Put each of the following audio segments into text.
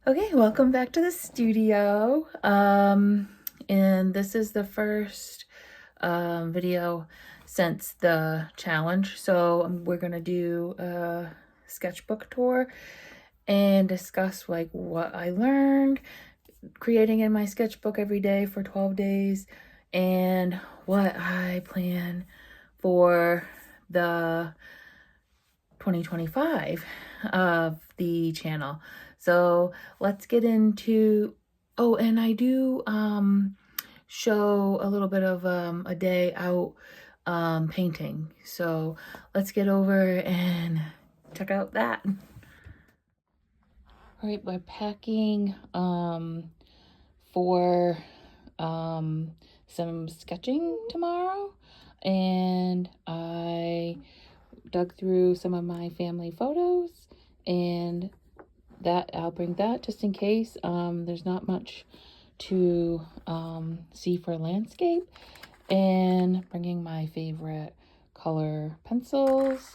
Okay, welcome back to the studio. And this is the first video since the challenge. So we're gonna do a sketchbook tour and discuss like what I learned creating in my sketchbook every day for 12 days and what I plan for the 2025 of the channel. So let's get into, oh, and I do show a little bit of a day out painting. So let's get over and check out that. All right, we're packing for some sketching tomorrow, and I dug through some of my family photos, and that I'll bring that just in case. There's not much to see for landscape, and bringing my favorite color pencils,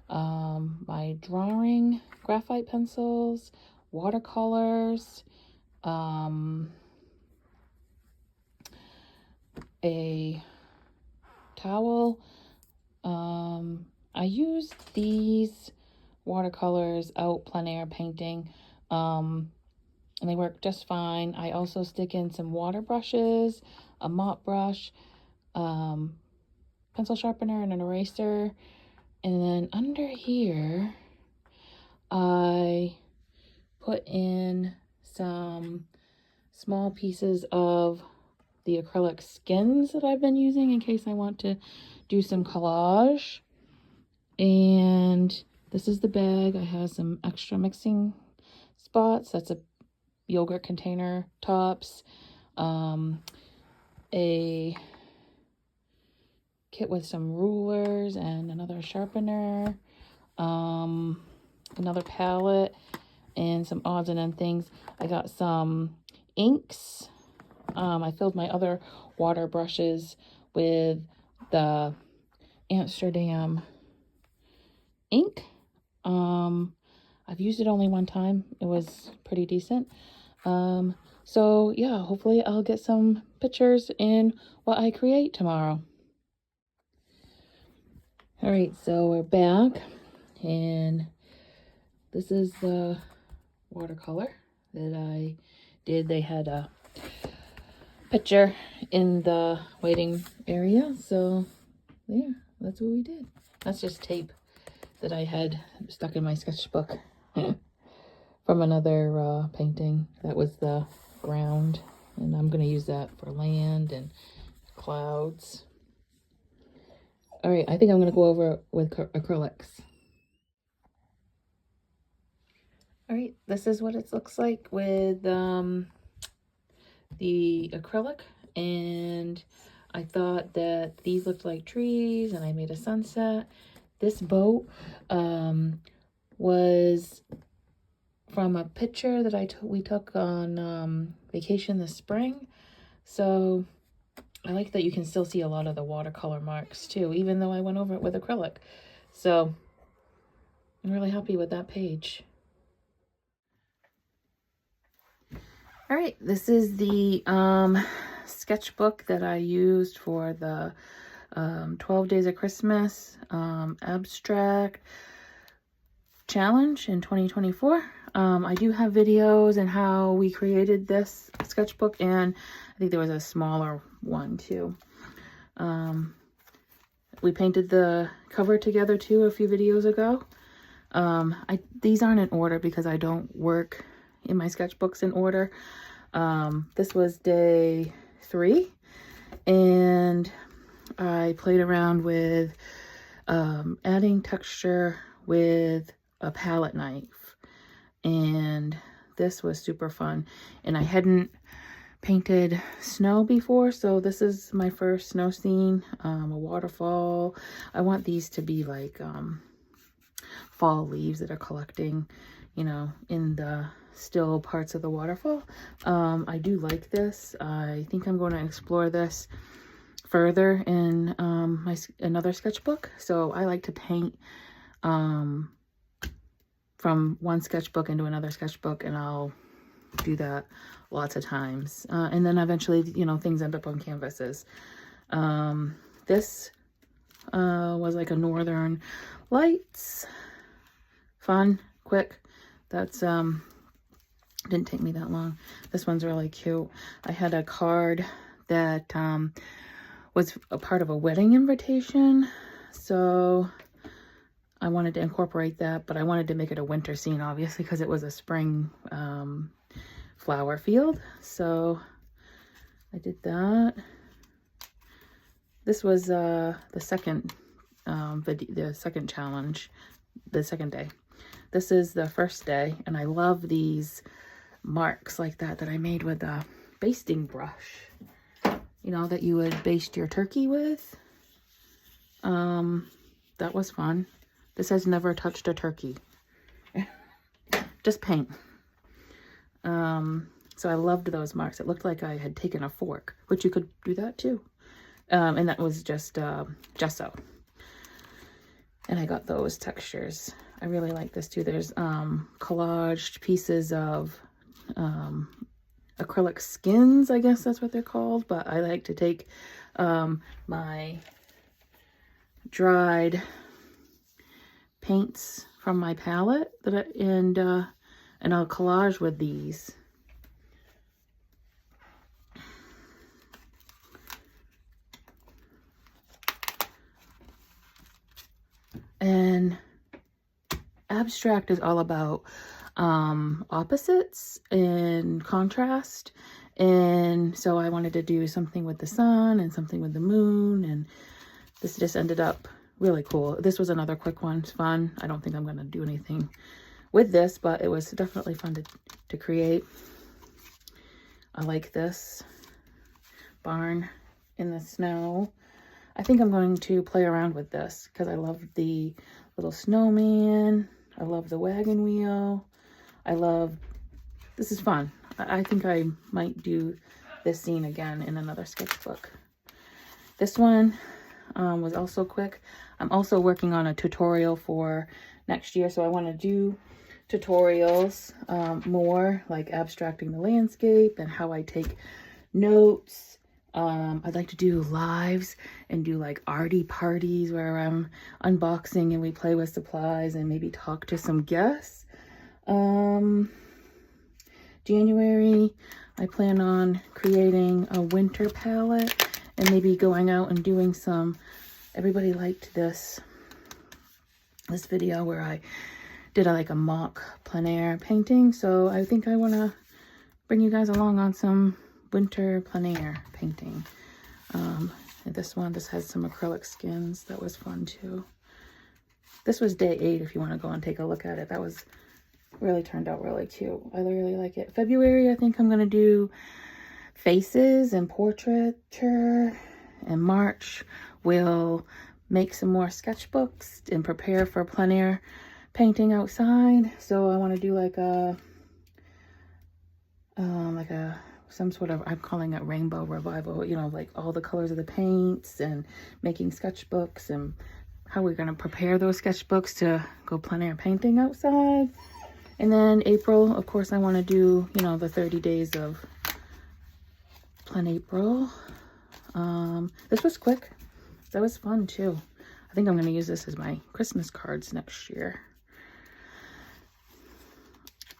my drawing graphite pencils, watercolors, a towel. I used these watercolors out plein air painting, and they work just fine. I also stick in some water brushes, a mop brush, pencil sharpener, and an eraser. And then under here, I put in some small pieces of the acrylic skins that I've been using in case I want to do some collage. And this is the bag. I have some extra mixing spots. That's a yogurt container tops, a kit with some rulers and another sharpener, another palette, and some odds and end things. I got some inks. I filled my other water brushes with the Amsterdam ink. I've used it only one time. It was pretty decent. So yeah, hopefully I'll get some pictures in what I create tomorrow. All right, so we're back, and this is the watercolor that I did. They had a picture in the waiting area, so yeah, that's what we did. That's just tape that I had stuck in my sketchbook from another painting. That was the ground, and I'm going to use that for land and clouds. All right, I think I'm going to go over with acrylics. All right, this is what it looks like with the acrylic, and I thought that these looked like trees, and I made a sunset. This boat was from a picture that we took on vacation this spring. So I like that you can still see a lot of the watercolor marks too, even though I went over it with acrylic. So I'm really happy with that page. All right, this is the sketchbook that I used for the 12 Days of Christmas abstract challenge in 2024. I do have videos and how we created this sketchbook, and I think there was a smaller one too. We painted the cover together too a few videos ago. These aren't in order because I don't work in my sketchbooks in order. This was day 3, and I played around with adding texture with a palette knife, and this was super fun. And I hadn't painted snow before, so this is my first snow scene, a waterfall. I want these to be like fall leaves that are collecting, you know, in the still parts of the waterfall. I do like this. I think I'm going to explore this further in another sketchbook. So I like to paint from one sketchbook into another sketchbook, and I'll do that lots of times. And then eventually, you know, things end up on canvases. This was like a Northern Lights. Fun, quick. That's, didn't take me that long. This one's really cute. I had a card that was a part of a wedding invitation. So I wanted to incorporate that, but I wanted to make it a winter scene, obviously, because it was a spring flower field. So I did that. This was the second the second challenge, the second day. This is the first day, and I love these marks like that I made with a basting brush. You know, that you would baste your turkey with. That was fun. This has never touched a turkey. Just paint. So I loved those marks. It looked like I had taken a fork, which you could do that too. And that was just gesso. And I got those textures. I really like this too. There's collaged pieces of acrylic skins, I guess that's what they're called. But I like to take my dried paints from my palette and I'll collage with these. And abstract is all about opposites and contrast. And so I wanted to do something with the sun and something with the moon, and this just ended up really cool. This was another quick one. It's fun. I don't think I'm going to do anything with this, but it was definitely fun to create. I like this barn in the snow. I think I'm going to play around with this because I love the little snowman. I love the wagon wheel. This is fun. I think I might do this scene again in another sketchbook. This one was also quick. I'm also working on a tutorial for next year, so I want to do tutorials more, like abstracting the landscape and how I take notes. I'd like to do lives and do like arty parties where I'm unboxing and we play with supplies and maybe talk to some guests. January, I plan on creating a winter palette and maybe going out and doing some, everybody liked this video where I did like a mock plein air painting. So I think I want to bring you guys along on some winter plein air painting. This has some acrylic skins. That was fun too. This was day 8 if you want to go and take a look at it. That was really turned out really cute. I really like it. February, I think I'm going to do faces and portraiture. And March, we'll make some more sketchbooks and prepare for plein air painting outside. So I want to do like some sort of, I'm calling it rainbow revival, you know, like all the colors of the paints and making sketchbooks and how we're going to prepare those sketchbooks to go plein air painting outside. And then April, of course, I want to do, you know, the 30 days of plein April. This was quick. That was fun too. I think I'm going to use this as my Christmas cards next year.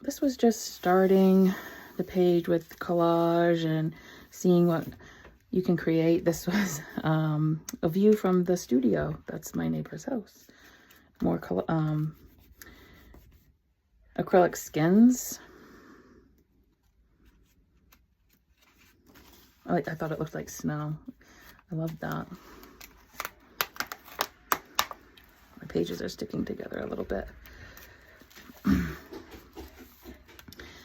This was just starting the page with collage and seeing what you can create. This was a view from the studio. That's my neighbor's house. More acrylic skins. I thought it looked like snow. I love that. My pages are sticking together a little bit.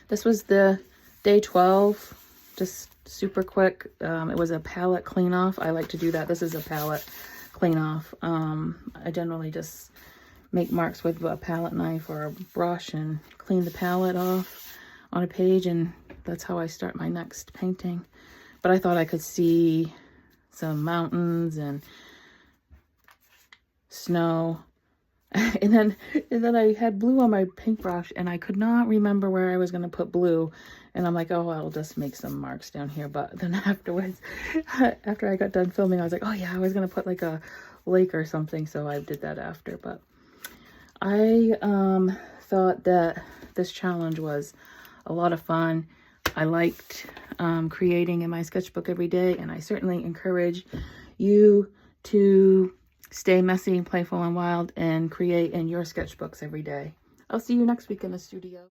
This was the day 12, just super quick. It was a palette clean off. I like to do that. This is a palette clean off. I generally just make marks with a palette knife or a brush and clean the palette off on a page, and that's how I start my next painting. But I thought I could see some mountains and snow And then I had blue on my paintbrush and I could not remember where I was going to put blue. And I'm like, oh, I'll just make some marks down here. But then afterwards, after I got done filming, I was like, oh yeah, I was going to put like a lake or something. So I did that after. But I thought that this challenge was a lot of fun. I liked creating in my sketchbook every day. And I certainly encourage you to stay messy, playful, and wild, and create in your sketchbooks every day. I'll see you next week in the studio.